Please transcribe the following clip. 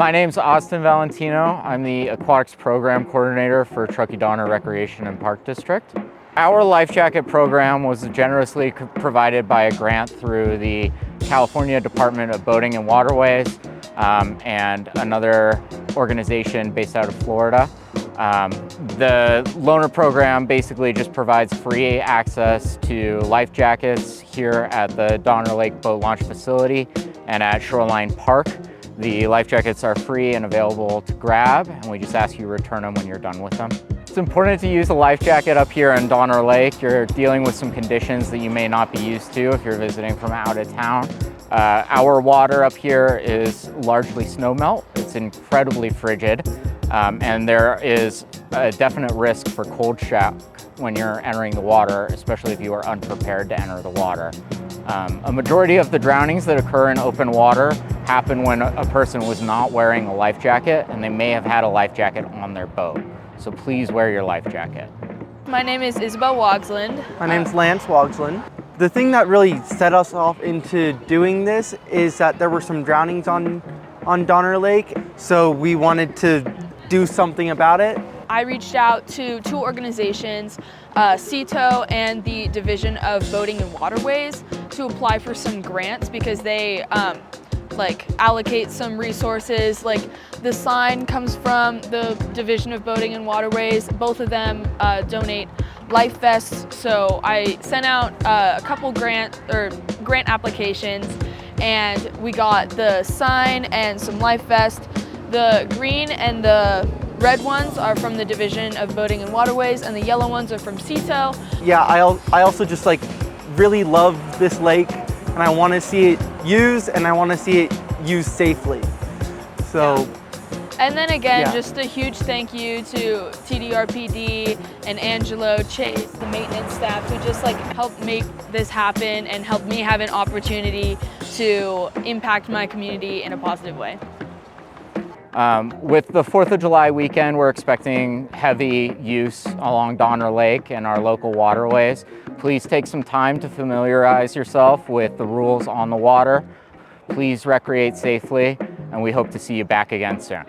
My name's Austin Valentino. I'm the Aquatics Program Coordinator for Truckee-Donner Recreation and Park District. Our life jacket program was generously provided by a grant through the California Department of Boating and Waterways and another organization based out of Florida. The loaner program basically just provides free access to life jackets here at the Donner Lake Boat Launch Facility and at Shoreline Park. The life jackets are free and available to grab, and we just ask you to return them when you're done with them. It's important to use a life jacket up here in Donner Lake. You're dealing with some conditions that you may not be used to if you're visiting from out of town. Our water up here is largely snowmelt. It's incredibly frigid, and there is a definite risk for cold shock when you're entering the water, especially if you are unprepared to enter the water. A majority of the drownings that occur in open water happen when a person was not wearing a life jacket and they may have had a life jacket on their boat. So please wear your life jacket. My name is Isabel Wogsland. My name's Lance Wogsland. The thing that really set us off into doing this is that there were some drownings on Donner Lake, so we wanted to do something about it. I reached out to two organizations, CETO and the Division of Boating and Waterways, to apply for some grants because they allocate some resources. Like the sign comes from the Division of Boating and Waterways. Both of them donate life vests. So I sent out a couple grant applications, and we got the sign and some life vests. The green and the red ones are from the Division of Boating and Waterways, and the yellow ones are from CETO. Yeah, I also just really love this lake, and I want to see it used, and I want to see it used safely. So. Yeah. And then again, just a huge thank you to TDRPD and Angelo, Chase, the maintenance staff, who just helped make this happen and helped me have an opportunity to impact my community in a positive way. With the 4th of July weekend, we're expecting heavy use along Donner Lake and our local waterways. Please take some time to familiarize yourself with the rules on the water. Please recreate safely, and we hope to see you back again soon.